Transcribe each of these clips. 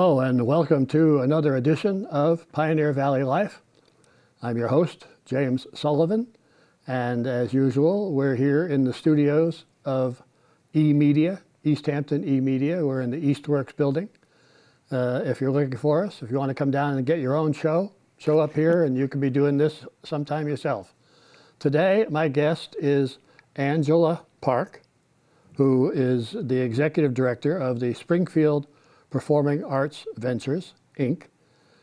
Hello and welcome to another edition of Pioneer Valley Life. I'm your host, James Sullivan, and as usual, we're here in the studios of eMedia, Easthampton eMedia. We're in the Eastworks building. If you're looking for us, if you want to come down and get your own show up here, and you can be doing this sometime yourself. Today, my guest is Angela Park, who is the executive director of the Springfield Performing Arts Ventures, Inc.,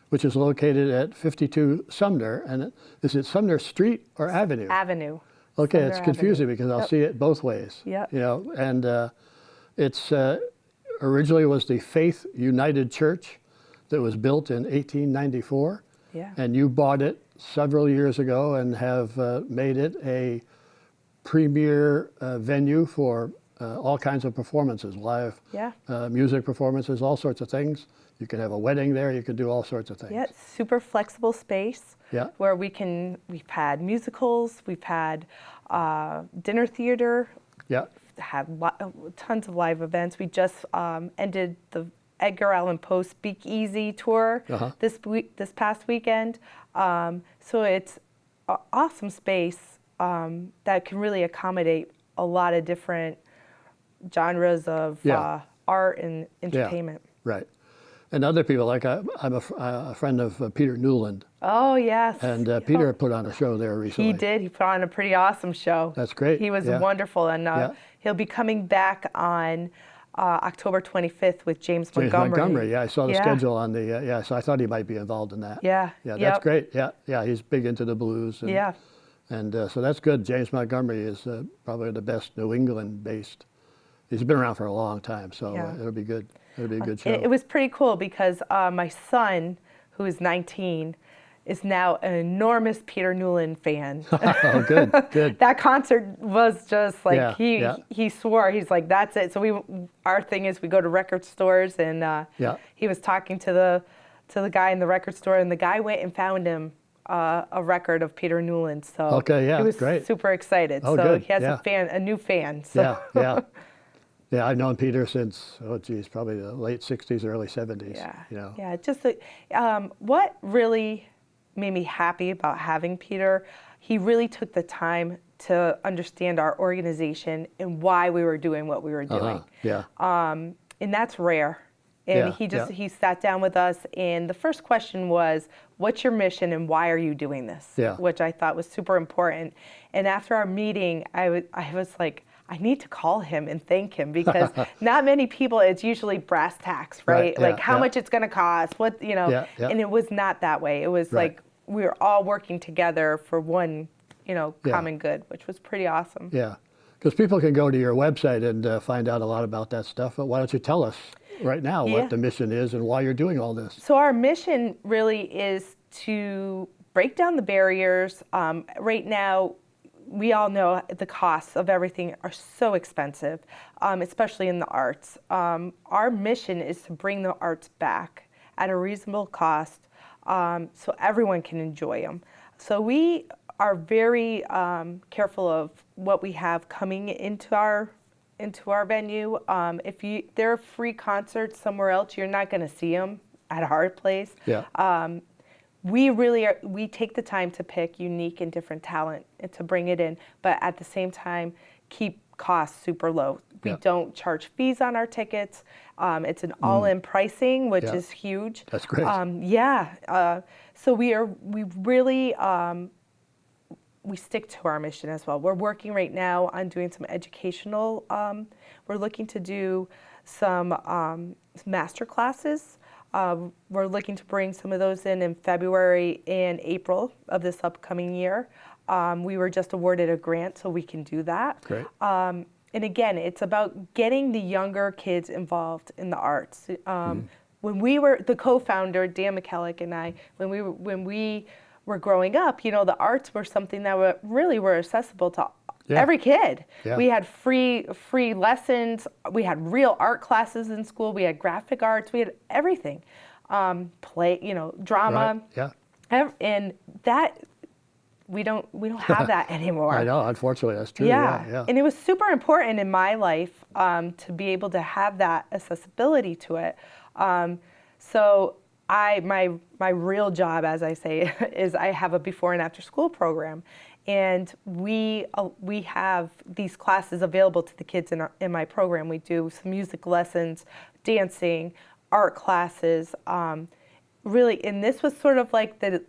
which is located at 52 Sumner. And is it Sumner Street or Avenue? Avenue. Okay, Sumner it's confusing Avenue. because I'll see it both ways. Yep. You know, and it's originally was the Faith United Church that was built in 1894. Yeah. And you bought it several years ago and have made it a premier venue for all kinds of performances, live music performances, all sorts of things. You can have a wedding there, you can do all sorts of things. Yeah, super flexible space where we've had musicals, we've had dinner theater, had tons of live events. We just ended the Edgar Allan Poe Speakeasy tour this past weekend. So it's an awesome space that can really accommodate a lot of different genres of art and entertainment. Yeah, right. And other people, like I'm a friend of Peter Newland. Oh, yes. And Peter put on a show there recently. He did. He put on a pretty awesome show. That's great. He was wonderful. And he'll be coming back on October 25th with James Montgomery. Yeah, I saw the schedule on the, so I thought he might be involved in that. Yeah. Yeah, that's great. Yeah, he's big into the blues. And, and so that's good. James Montgomery is probably the best New England-based. He's been around for a long time, so it'll be good. It'll be a good show. It was pretty cool because my son, who is 19, is now an enormous Peter Newland fan. Oh, good, good. That concert was just like, he swore, he's like, that's it. So our thing is we go to record stores, and he was talking to the guy in the record store, and the guy went and found him a record of Peter Newland. So he was super excited. Oh, so good. he has a new fan. So. Yeah, I've known Peter since, probably the late 60s, early 70s. Yeah, just what really made me happy about having Peter, he really took the time to understand our organization and why we were doing what we were doing. And that's rare. And he sat down with us, and the first question was, what's your mission and why are you doing this? Which I thought was super important. And after our meeting, I was like, I need to call him and thank him, because not many people, it's usually brass tacks, right? Like how much it's going to cost, and it was not that way. It was like we were all working together for one, common good, which was pretty awesome. Yeah, because people can go to your website and find out a lot about that stuff, but why don't you tell us right now what the mission is and why you're doing all this? So our mission really is to break down the barriers. Right now, we all know the costs of everything are so expensive, especially in the arts. Our mission is to bring the arts back at a reasonable cost so everyone can enjoy them. So we are very careful of what we have coming into our venue. If there are free concerts somewhere else, you're not going to see them at our place. We take the time to pick unique and different talent and to bring it in, but at the same time, keep costs super low. We don't charge fees on our tickets. It's an all-in pricing, which is huge. That's great. So we really stick to our mission as well. We're working right now on doing some educational. We're looking to do some master classes. We're looking to bring some of those in February and April of this upcoming year. We were just awarded a grant, so we can do that. Great. And again, it's about getting the younger kids involved in the arts. When we were, the co-founder, Dan McKellick, and I, when we were growing up, the arts were something that really were accessible to every kid. We had free lessons. We had real art classes in school. We had graphic arts. We had everything. Play, drama. And that we don't have that anymore. I know, unfortunately, that's true. Yeah. And it was super important in my life to be able to have that accessibility to it. So my real job, as I say, is I have a before and after school program, and we have these classes available to the kids in my program. We do some music lessons, dancing, art classes, really, and this was sort of like the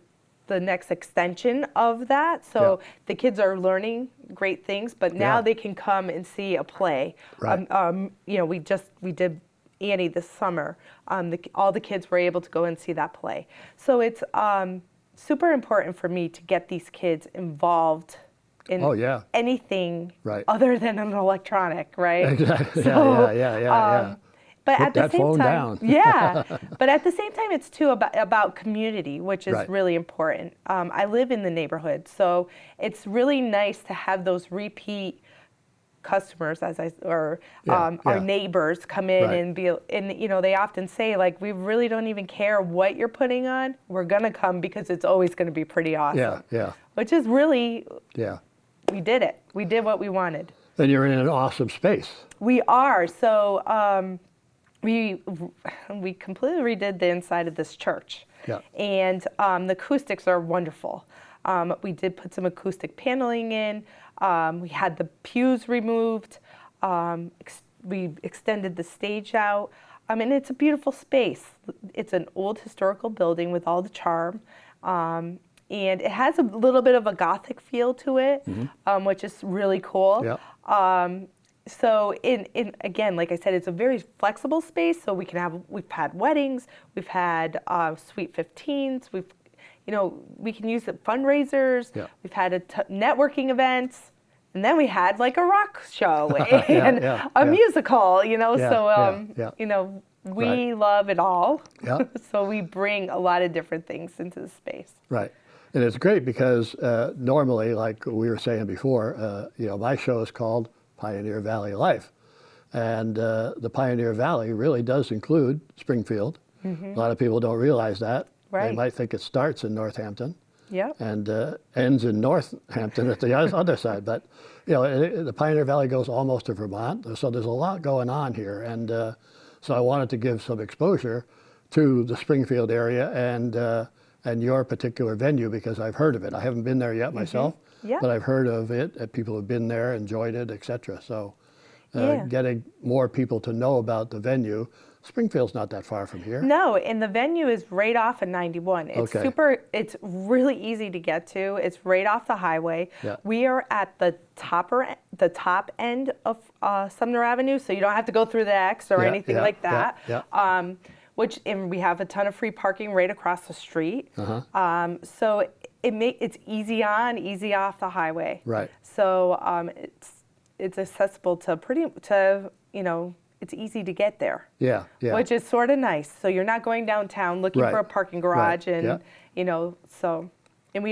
next extension of that. So the kids are learning great things, but now they can come and see a play. Right. You know, we did Annie this summer. All the kids were able to go and see that play. So it's super important for me to get these kids involved in anything other than an electronic, right? Exactly. So, yeah. But Put at the that same phone time, down. but at the same time, it's too about community, which is Right. really important. I live in the neighborhood, so it's really nice to have those repeat customers, our neighbors come in and be, and you know, they often say, like, we really don't even care what you're putting on. We're gonna come because it's always gonna be pretty awesome. Yeah. Which is really, Yeah. we did it. We did what we wanted. And you're in an awesome space. We are. So we completely redid the inside of this church. Yeah. And the acoustics are wonderful. We did put some acoustic paneling in. We had the pews removed. We extended the stage out. And it's a beautiful space. It's an old historical building with all the charm. And it has a little bit of a Gothic feel to it, which is really cool. Yeah. So again, like I said, it's a very flexible space. So we've had weddings, we've had Sweet 15s, we can use it fundraisers. Yeah. We've had networking events, and then we had like a rock show and a musical. We love it all. Yeah. So we bring a lot of different things into the space. Right. And it's great because normally, like we were saying before, my show is called Pioneer Valley Life. And the Pioneer Valley really does include Springfield. A lot of people don't realize that. Right. They might think it starts in Northampton and ends in Northampton at the other side. But, the Pioneer Valley goes almost to Vermont. So there's a lot going on here. And so I wanted to give some exposure to the Springfield area and your particular venue because I've heard of it. I haven't been there yet myself. But I've heard of it. People have been there, enjoyed it, etc. So getting more people to know about the venue. Springfield's not that far from here. No, and the venue is right off of 91. It's it's really easy to get to. It's right off the highway. Yeah. We are at the top end of Sumner Avenue, so you don't have to go through the X or anything like that. And we have a ton of free parking right across the street. So it's easy on, easy off the highway. Right. So it's accessible it's easy to get there. Yeah. Which is sort of nice. So you're not going downtown looking for a parking garage and and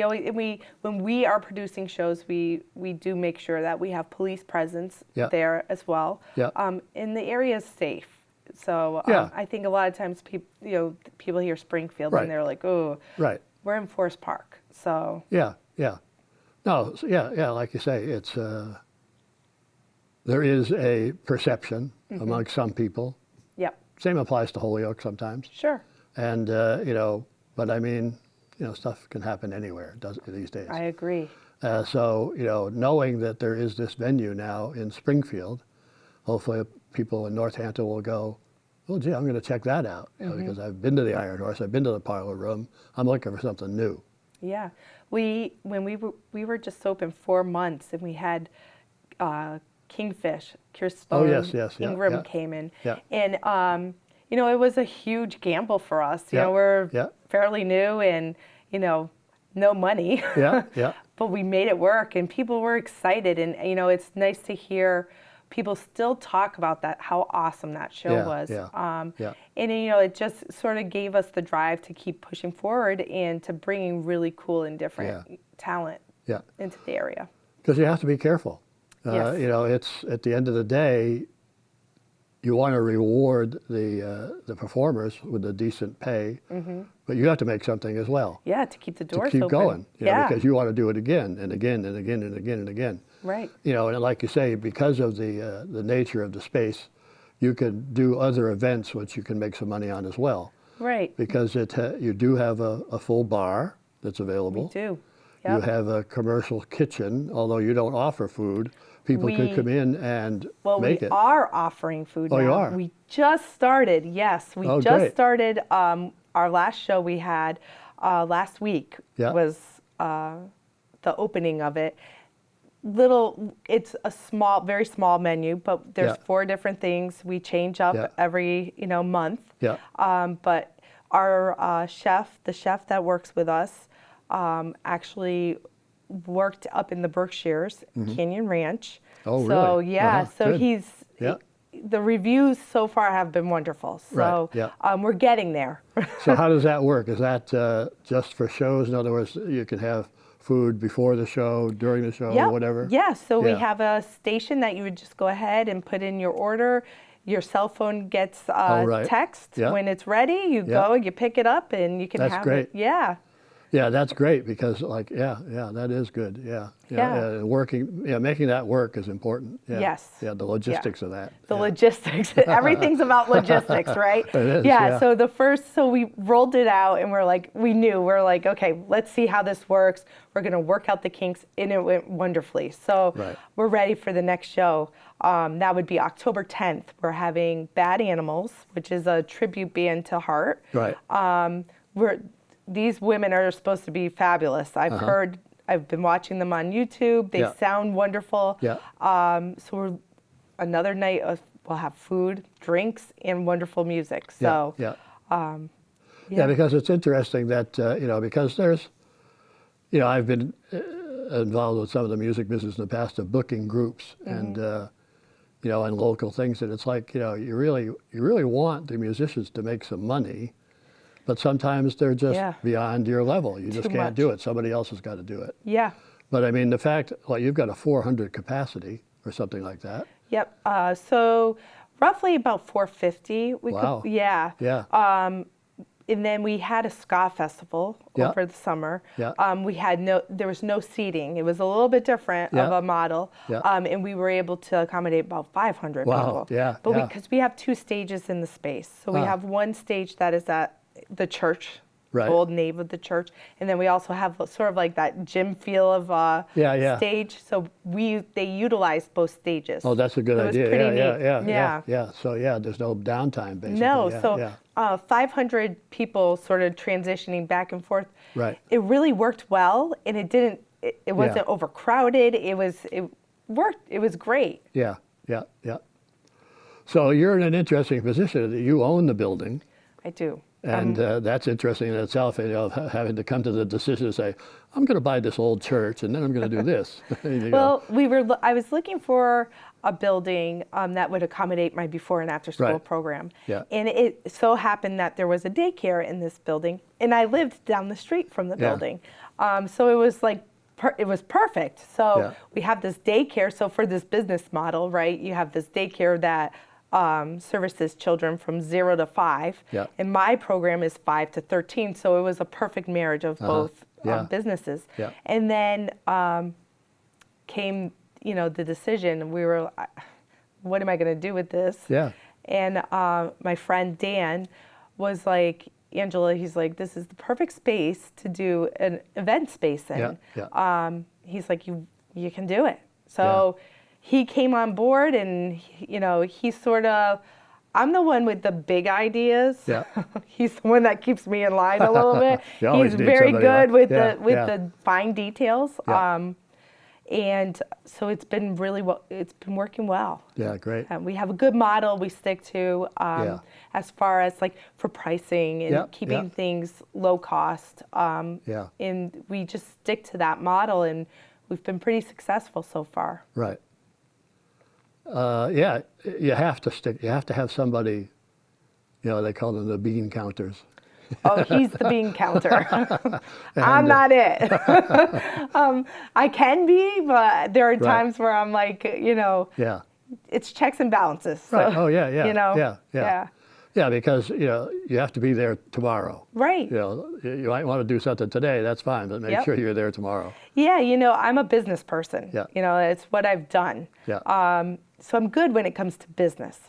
when we are producing shows, we do make sure that we have police presence there as well. Yeah. And the area is safe. So I think a lot of times people hear Springfield and they're like, oh, we're in Forest Park. So Yeah. No, like you say, it's there is a perception among some people. Yep. Same applies to Holyoke sometimes. Sure. And but I mean, stuff can happen anywhere these days. I agree. So knowing that there is this venue now in Springfield, hopefully people in Northampton will go, oh gee, I'm going to check that out because I've been to the Iron Horse, I've been to the Parlor Room, I'm looking for something new. Yeah, we were just open 4 months and we had Kingfish, Kirsten Ingram came in, and it was a huge gamble for us. We're fairly new and no money. But we made it work, and people were excited, and it's nice to hear people still talk about that, how awesome that show was. And it just sort of gave us the drive to keep pushing forward and to bringing really cool and different talent into the area. Because you have to be careful. It's at the end of the day, you want to reward the performers with a decent pay, but you have to make something as well. Yeah, to keep the doors to keep open. Going. Because you want to do it again and again and again and again and again. Right. And like you say, because of the nature of the space, you can do other events which you can make some money on as well. Right. because you do have a full bar that's available. We do. You Yep. have a commercial kitchen, although you don't offer food. People could come in and Well, make we it. are offering food Oh, now. you are? We just started. Yes, we Oh, just great. started. Our last show we had last week Yeah. was the opening of it. It's a very small menu, but there's Yeah. 4 different things. We change up Yeah. every month. Yeah. But our the chef that works with us, actually worked up in the Berkshires, Canyon Ranch. Oh, So really? yeah, Uh-huh. so Good. Yeah. the reviews so far have been wonderful. So Right, yeah. we're getting there. So how does that work? Is that just for shows? In other words, you can have food before the show, during the show, Yep. whatever? Yeah, so we Yeah. have a station that you would just go ahead and put in your order. Your cell phone gets Oh, right. text Yeah. when it's ready. You Yeah. go, you pick it up, and you can That's have great. it. Yeah. Yeah, that's great because, like, yeah, that is good. Yeah, Yeah. making that work is important. Yeah. Yes. Yeah, the logistics of that. The yeah. logistics. Everything's about logistics, right? It is, Yeah. yeah. So we rolled it out, and we're like, okay, let's see how this works. We're gonna work out the kinks, and it went wonderfully. So Right. we're ready for the next show. That would be October 10th. We're having Bad Animals, which is a tribute band to Heart. Right. These women are supposed to be fabulous. I've been watching them on YouTube. They Yeah. sound wonderful. Yeah. Another night we'll have food, drinks, and wonderful music. So yeah. yeah. Because it's interesting that because there's, I've been involved with some of the music business in the past of booking groups and and local things, and it's like you really want the musicians to make some money, but sometimes they're just Yeah. beyond your level. You just Too can't much. do it. Somebody else has got to do it. Yeah. But I mean, the fact, you've got a 400 capacity or something like that. Yep. So roughly about 450. Wow. Yeah. Yeah. And then we had a ska festival Yeah. over the summer. Yeah. There was no seating. It was a little bit different of Yeah. a model. Yeah. And we were able to accommodate about 500 Wow. people. Yeah, But yeah. because we have 2 stages in the space. So we Ah. have one stage that is at the church, Right. the old nave of the church. And then we also have sort of like that gym feel of Yeah. stage. So they utilize both stages. Oh, that's a good So it was idea. pretty Yeah. neat. Yeah. So there's no downtime basically. No, Yeah, so yeah. 500 people sort of transitioning back and forth. Right. It really worked well, and it wasn't overcrowded. It worked. It was great. Yeah. So you're in an interesting position that you own the building, I do. and that's interesting in itself. Having to come to the decision to say, I'm going to buy this old church, and then I'm going to do this. Well, I was looking for a building that would accommodate my before and after school Right. program. Yeah. And it so happened that there was a daycare in this building, and I lived down the street from the Yeah. building. So it was like, it was perfect. So Yeah. we have this daycare. So for this business model, right, you have this daycare that services children from 0 to 5. Yeah. And my program is 5 to 13. So it was a perfect marriage of both Yeah. businesses. Yeah. And then came, the decision. We were, what am I going to do with this? Yeah. And my friend Dan was like, Angela, he's like, this is the perfect space to do an event space in. Yeah. He's like, you can do it. So he came on board, and he sort of, I'm the one with the big ideas. Yeah. He's the one that keeps me in line a little bit. You always He's need very somebody good like- with yeah, the fine details. Yeah. And so it's been really well. It's been working well. Yeah, great. We have a good model we stick to as far as like for pricing and Yeah, keeping yeah. things low cost. Yeah. And we just stick to that model, and we've been pretty successful so far. Right. Yeah, you have to stick. You have to have somebody. They call them the bean counters. Oh, he's the bean counter. I'm not it. I can be, but there are times where I'm like, Yeah. it's checks and balances. So, Right. Oh yeah. Yeah. Yeah, because you have to be there tomorrow. Right. You might want to do something today. That's fine, but make Yep. sure you're there tomorrow. Yeah, I'm a business person. Yeah. It's what I've done. Yeah. So I'm good when it comes to business.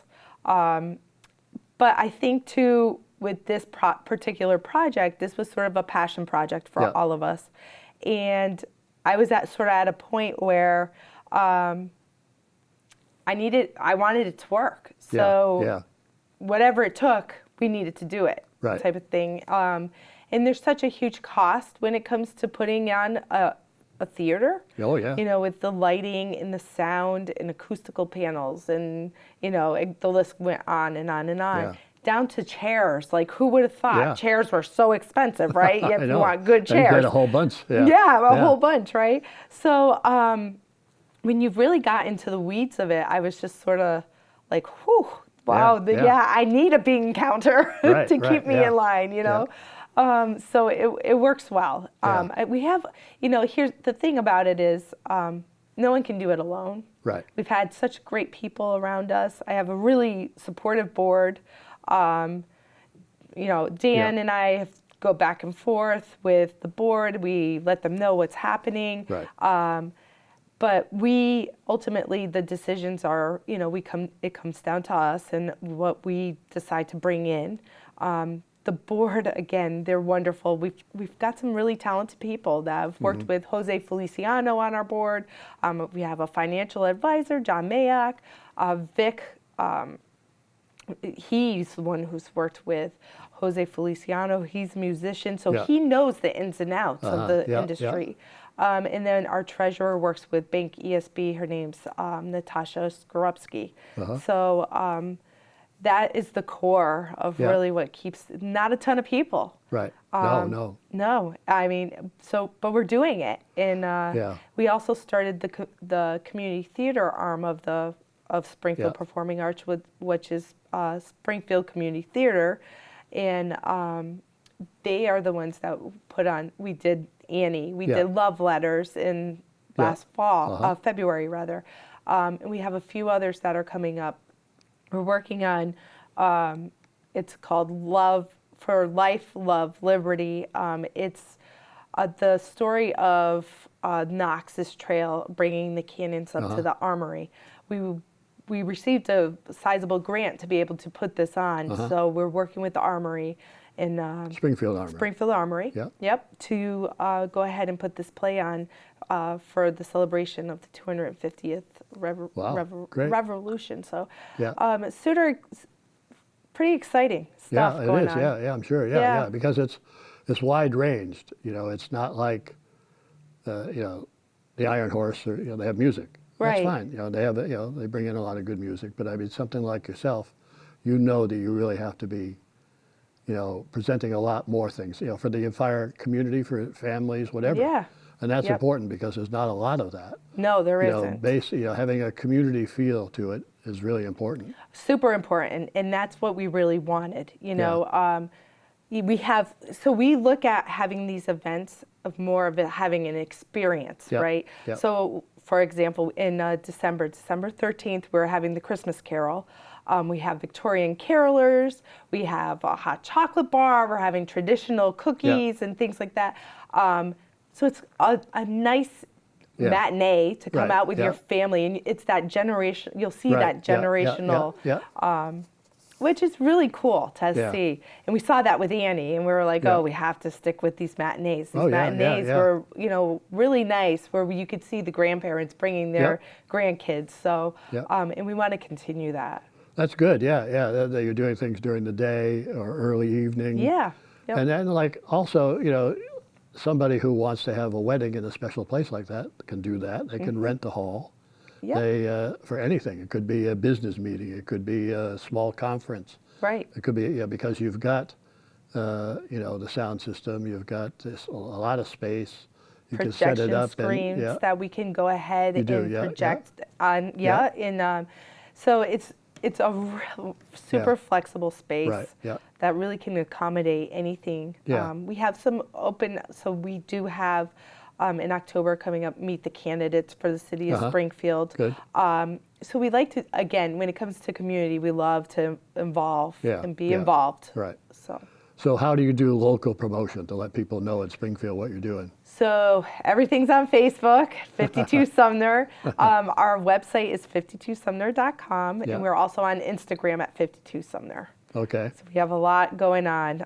But I think too, with this particular project, this was sort of a passion project for all of us. And I was at a point where I wanted it to work. So whatever it took, we needed to do it, type of thing. And there's such a huge cost when it comes to putting on a theater. Oh, yeah. You know, with the lighting and the sound and acoustical panels, and, you know, the list went on and on and on. Yeah. Down to chairs. Like, who would have thought chairs were so expensive, right? If you want good chairs. And you get a whole bunch. A whole bunch, right? So when you really got into the weeds of it, I was just sort of like, whew, wow, I need a bean counter to keep me in line, you know? So it works well. We have, you know, here's the thing about it is no one can do it alone. Right. We've had such great people around us. I have a really supportive board. You know, Dan and I go back and forth with the board. We let them know what's happening. Right. But we ultimately, the decisions are, you know, it comes down to us and what we decide to bring in. The board, again, they're wonderful. We've got some really talented people that have worked with Jose Feliciano on our board. We have a financial advisor, John Mayak. Vic, he's the one who's worked with Jose Feliciano. He's a musician, so he knows the ins and outs of the industry. And then our treasurer works with Bank ESB. Her name's Natasha Skorupski. So that is the core of really what keeps, not a ton of people. Right. No, I mean, but we're doing it. And we also started the community theater arm of Springfield Performing Arts, which is Springfield Community Theater. And they are the ones that put on, we did Annie, we did Love Letters in last fall, February rather. And we have a few others that are coming up. We're working on, it's called Love for Life, Love, Liberty. It's the story of Knox's Trail, bringing the cannons up to the armory. We received a sizable grant to be able to put this on, so we're working with the armory in Springfield Armory. Springfield Armory. To go ahead and put this play on for the celebration of the 250th Revolution. So it's sort of pretty exciting stuff going on. Yeah, I'm sure. Because it's wide ranged. You know, it's not like you know, the Iron Horse, or, you know, they have music. That's fine. You know, they have, you know, they bring in a lot of good music. But I mean, something like yourself, you know that you really have to be, you know, presenting a lot more things, you know, for the entire community, for families, whatever. Yeah. And that's important because there's not a lot of that. No, there isn't. You know, having a community feel to it is really important. Super important, and that's what we really wanted. You know, we look at having these events of more of it having an experience, right? So, for example, in December 13th, we're having the Christmas Carol. We have Victorian carolers. We have a hot chocolate bar. We're having traditional cookies and things like that. So it's a nice matinee to come out with your family, and it's that generation. You'll see that generational, which is really cool to see. And we saw that with Annie, and we were like, oh, we have to stick with these matinees. These matinees were, you know, really nice, where you could see the grandparents bringing their grandkids. So, and we want to continue that. That's good. That you're doing things during the day or early evening. And then, like, also, you know, somebody who wants to have a wedding in a special place like that can do that. They can rent the hall. They for anything. It could be a business meeting. It could be a small conference. Right. It could be because you've got you know, the sound system. You've got a lot of space. You can set it up screens that we can go ahead and project on. And so it's a real super flexible space that really can accommodate anything. We have some open, so we do have in October coming up, meet the candidates for the city of Springfield. Good. So we like to, again, when it comes to community, we love to involve and be involved. Right. So how do you do local promotion to let people know in Springfield what you're doing? So everything's on Facebook, 52 Sumner. Our website is 52sumner.com, and we're also on Instagram at 52 Sumner. Okay. So we have a lot going on.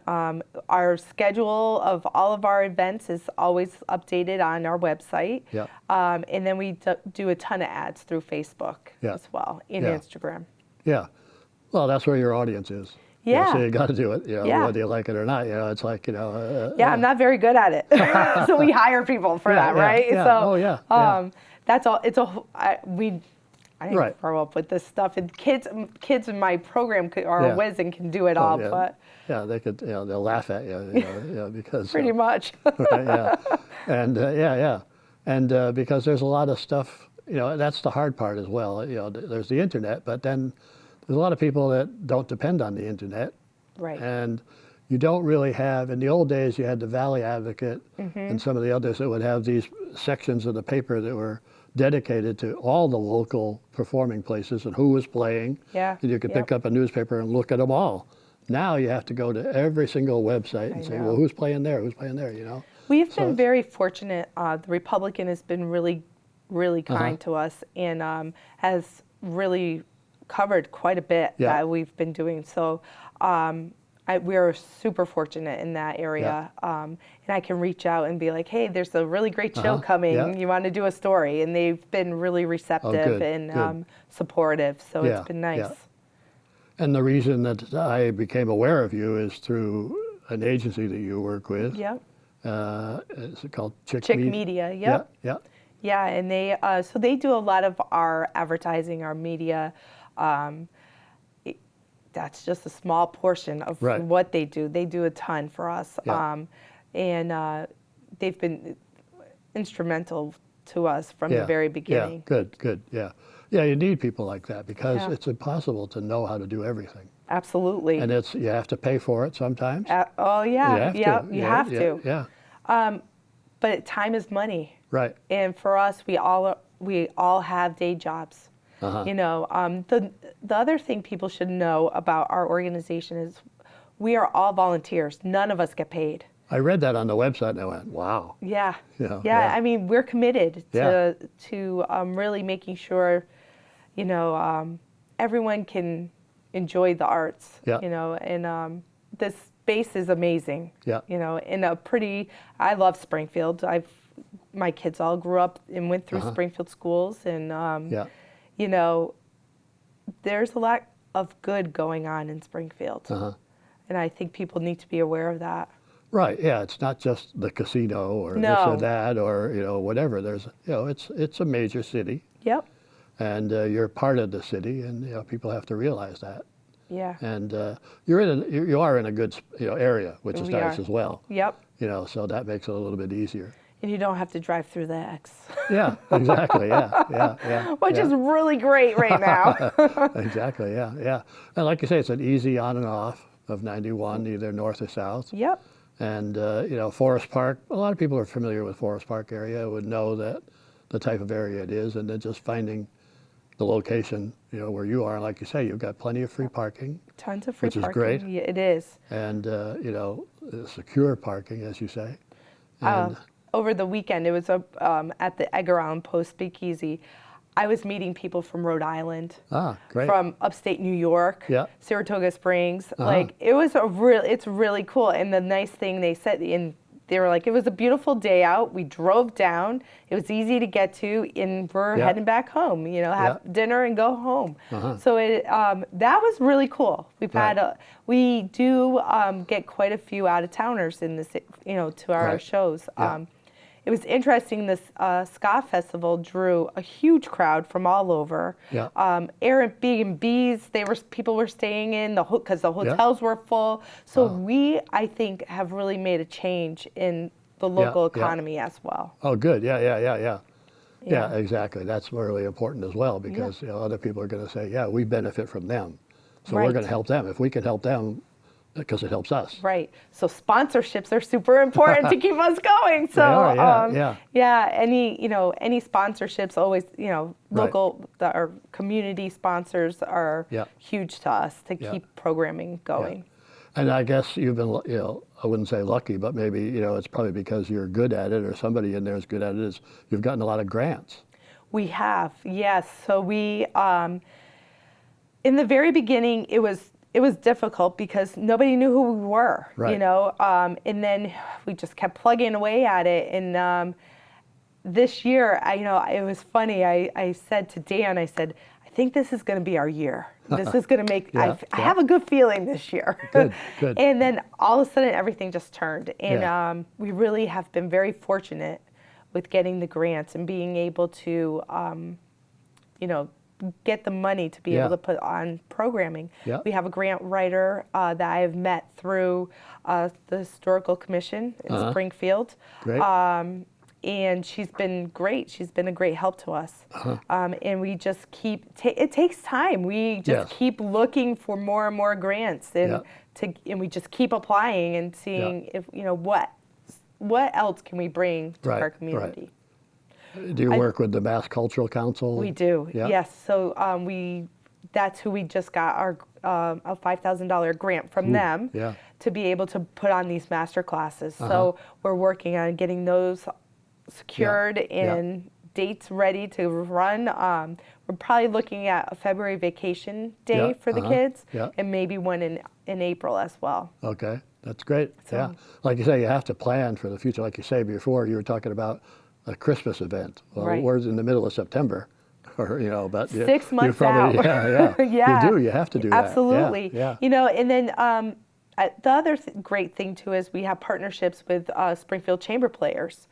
Our schedule of all of our events is always updated on our website. Yeah. And then we do a ton of ads through Facebook Yeah. as well, and Yeah. Instagram. Yeah. Well, that's where your audience is. Yeah. So you got to do it, Yeah. whether you like it or not. It's like, Yeah, I'm not very good at it. So we hire people for that, right? Yeah. So, Oh, yeah. Yeah. that's all. I didn't Right. grow up with this stuff, and kids in my program are Yeah. a whiz and can do it Oh, all, yeah. but Yeah, they could, they'll laugh at you, because. pretty much. Right, yeah. And, yeah. And because there's a lot of stuff, that's the hard part as well. There's the internet, but then there's a lot of people that don't depend on the internet. Right. And you don't really have, in the old days, you had the Valley Advocate and some of the others that would have these sections of the paper that were dedicated to all the local performing places and who was playing. Yeah. And you could Yep. pick up a newspaper and look at them all. Now you have to go to every single website and say, know. well, who's playing there? Who's playing there? We've So been it's- very fortunate. The Republican has been really, really kind to us, and has really covered quite a bit Yeah. that we've been doing. So we're super fortunate in that area. And I can reach out and be like, hey, there's a really great show coming. Yeah. You want to do a story? And they've been really receptive good, and good. Supportive. So Yeah, it's been nice. yeah. And the reason that I became aware of you is through an agency that you work with. Yep. Is it called Chick Chick Media? Media. Yep. Yeah. Yeah, and so they do a lot of our advertising, our media. That's just a small portion of Right. what they do. They do a ton for us, Yeah. and they've been instrumental to us from the very beginning. Yeah, good, yeah. Yeah, you need people like that because Yeah. it's impossible to know how to do everything. Absolutely. And you have to pay for it sometimes. Oh yeah, You have yeah, to. you have to. Yeah, But time is money, right. and for us, we all have day jobs. Uh-huh. The other thing people should know about our organization is we are all volunteers. None of us get paid. I read that on the website and I went, wow. Yeah. Yeah. I mean, we're committed Yeah. to really making sure, everyone can enjoy the arts. Yeah. And this space is amazing. Yeah. I love Springfield. My kids all grew up and went through Uh-huh. Springfield schools, and Yeah. there's a lot of good going on in Springfield. Uh-huh. And I think people need to be aware of that. Right, yeah, it's not just the casino or this No. or that or, whatever. There's, it's a major city Yep. and you're part of the city and, people have to realize that. Yeah. And you are in a good, area, which is We nice are. as well. Yep. So that makes it a little bit easier. And you don't have to drive through the X. Yeah, exactly, yeah. Which yeah. is really great right now. Exactly, yeah. And like you say, it's an easy on and off of 91, either north or south. Yep. And, Forest Park, a lot of people are familiar with Forest Park area, would know that the type of area it is, and then just finding the location, where you are. And like you say, you've got plenty of free parking, Tons of free which is parking. great. Yeah, it is. and, secure parking, as you say. And, Over the weekend, it was at the Edgar Allan Poe Speakeasy. I was meeting people from Rhode Island, great. from upstate New York, Yeah. Saratoga Springs. Like, it's really cool. And the nice thing they said, they were like, it was a beautiful day out. We drove down. It was easy to get to, and we're Yeah. heading back home. Have dinner and go home. Uh-huh. So that was really cool. Right. We do get quite a few out of towners in this, to our Right. shows. Yeah. It was interesting. This ska festival drew a huge crowd from all over. Yeah. Airbnbs, people were staying in because the hotels were full. So we, I think, have really made a change in the local economy as well. Oh, good, yeah. Yeah, Yeah. exactly. That's really important as well because other people are going to say, yeah, we benefit from them. So we're Right. going to help them. If we can help them, because it helps us. Right. So sponsorships are super important to keep us going. So They are, yeah. any sponsorships always, local or community sponsors are huge to us to keep programming going. And I guess you've been, I wouldn't say lucky, but maybe, it's probably because you're good at it or somebody in there is good at it, is you've gotten a lot of grants. We have, yes. So we, in the very beginning, it it was difficult because nobody knew who we were, you Right. know, and then we just kept plugging away at it. And this year, it was funny. I said to Dan, I said, I think this is going to be our year. This is going to make, Yeah, I have a good feeling this year. Good, good. And then all of a sudden, everything just turned. And Yeah. we really have been very fortunate with getting the grants and being able to, get the money to be Yeah. able to put on programming. Yeah. We have a grant writer that I have met through the Historical Commission in Springfield. Great. And she's been great. She's been a great help to us. And we just keep, it takes time. We just Yes. keep looking for more and more grants, and Yeah. and we just keep applying and seeing if, what else can we bring to Right, our right. community. Do you work with the Mass Cultural Council? We do, Yeah. yes. So that's who we just got our a $5,000 grant from them yeah. to be able to put on these master classes. So we're working on getting those secured and dates ready to run. We're probably looking at a February vacation day Yeah, for the kids, yeah. and maybe one in April as well. Okay, that's great. So- Yeah, like you say, you have to plan for the future. Like you say before, you were talking about a Christmas event. Well, Right. we're in the middle of September, or but 6 you months probably, out. Yeah, Yeah. You do. You have to do that. Absolutely. Yeah. And then the other great thing too is we have partnerships with Springfield Chamber Players.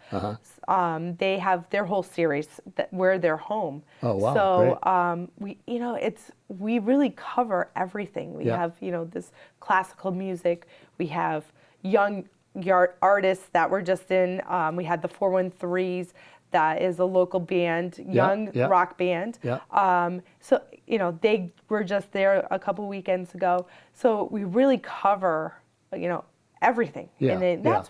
They have their whole series where they're home. Oh, wow, So we really cover everything. We Yeah. have this classical music. We have young artists that were just in. We had the 413s. That is a local band, young yeah. rock band. Yeah. So they were just there a couple weekends ago. So we really cover everything, Yeah, and then yeah. that's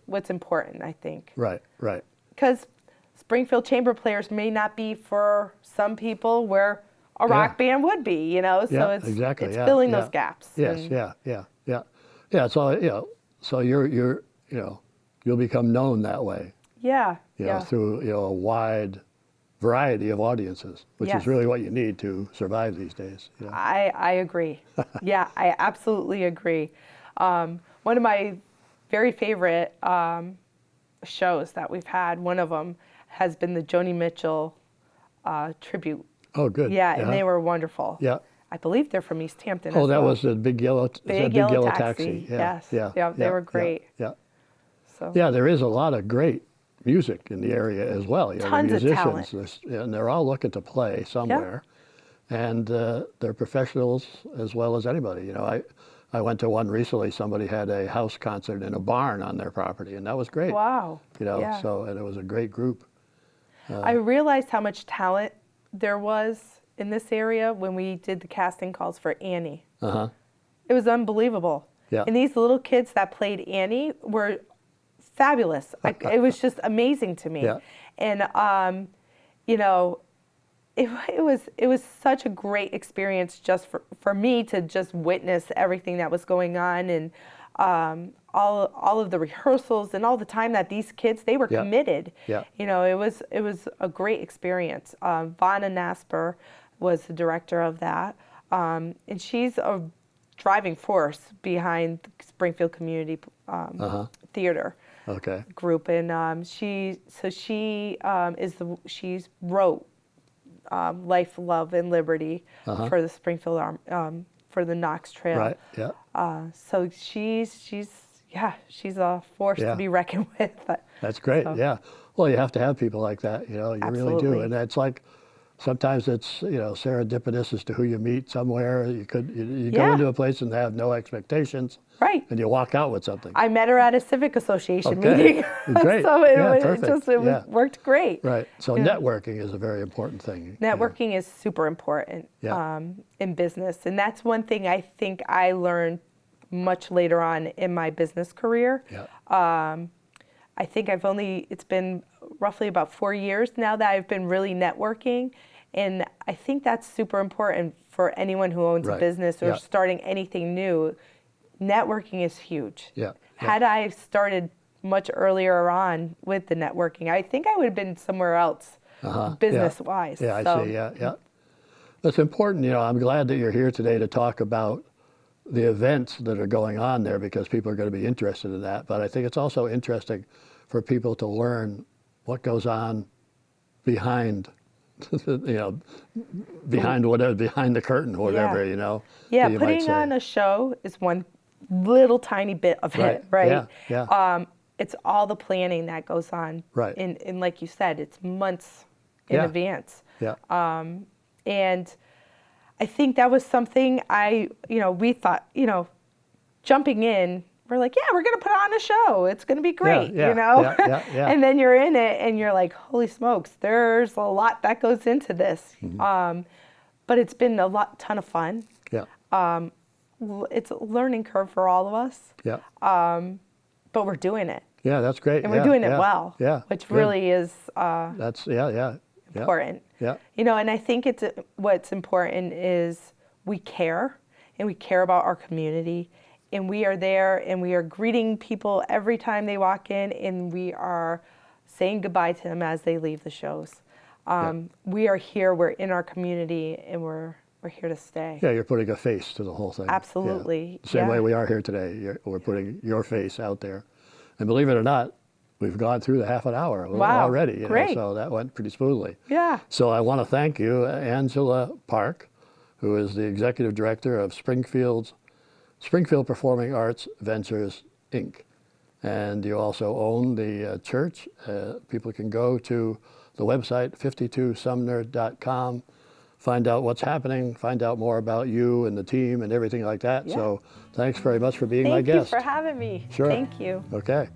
what's important, I think, Right. Right. because Springfield Chamber Players may not be for some people where a rock band would be. So Yeah, it's exactly. it's Yeah, filling yeah. those gaps. Yes. And Yeah. So so you're you'll become known that way. yeah, Through a wide variety of audiences, which Yes. is really what you need to survive these days. I agree. Yeah, I absolutely agree. One of my very favorite shows that we've had, one of them has been the Joni Mitchell tribute. Oh, good. Yeah, and they were wonderful. Yeah. I believe they're from Easthampton. Oh, as that well. was the Big Yellow. is that Big Yellow Taxi. Yeah. Yes. Yeah. Yeah, they were great. Yeah. So Yeah. There is a lot of great music in the area as well. The Tons of talent. and they're all looking to play somewhere, and they're professionals as well as anybody. I went to one recently. Somebody had a house concert in a barn on their property, and that was great. wow. Yeah. And it was a great group. I realized how much talent there was in this area when we did the casting calls for Annie. It was unbelievable. Yeah. And these little kids that played Annie were fabulous. It was just amazing to me. Yeah. And it was such a great experience just for me to just witness everything that was going on, and all of the rehearsals and all the time that these kids, they were Yeah. committed. Yeah. It was a great experience. Vanna Nasper was the director of that, and she's a driving force behind the Springfield Community Theater Okay. group, and she wrote Life, Love, and Liberty for the Springfield for the Knox Trail. Right. Yeah. So she's a force Yeah. to be reckoned with. That's great. So- Yeah. Well, you have to have people like that. You really do. Absolutely. And it's like sometimes it's serendipitous as to who you meet somewhere. You go Yeah. into a place and have no expectations, Right. and you walk out with something. I met her at a civic association Okay. meeting. Great. So Yeah, it perfect. Yeah. worked great. Right. So Yeah. networking is a very important thing. Networking is super important Yeah. in business, and that's one thing I think I learned much later on in my business career. Yeah. I think it's been roughly about 4 years now that I've been really networking, and I think that's super important for anyone who owns a Right. business or Yeah. starting anything new. Networking is huge. Yeah. Had I started much earlier on with the networking, I think I would have been somewhere else, business-wise. Yeah, I So- see. Yeah. It's important. I'm glad that you're here today to talk about the events that are going on there because people are going to be interested in that. But I think it's also interesting for people to learn what goes on behind, behind whatever, behind the curtain or whatever, Yeah, you might putting say. on a show is one little tiny bit of it, right? Yeah. It's all the planning that goes on. Right. And like you said, it's months in Yeah. advance. Yeah. And I think that was something we thought, jumping in, we're like, yeah, we're going to put on a show. It's going to be great, Yeah. And then you're in it and you're like, holy smokes, there's a lot that goes into this. But it's been a ton of fun. Yeah. It's a learning curve for all of us. Yeah. But we're doing it. Yeah, that's great. And we're doing it yeah, well. Yeah. Which good. really is That's important. Yeah. And I think what's important is we care, and we care about our community, and we are there, and we are greeting people every time they walk in, and we are saying goodbye to them as they leave the shows. We are here, we're in our community, and we're here to stay. Yeah, you're putting a face to the whole thing. Absolutely. Yeah. The same way we are here today. We're putting your face out there. And believe it or not, we've gone through the half an hour already. Great. So that went pretty smoothly. Yeah. So I want to thank you, Angela Park, who is the Executive Director of Springfield Performing Arts Ventures, Inc. And you also own the church. People can go to the website, 52sumner.com, find out what's happening, find out more about you and the team and everything like that. Yeah. So thanks very much for being my guest. Thank you for having me. Sure. Thank you. Okay.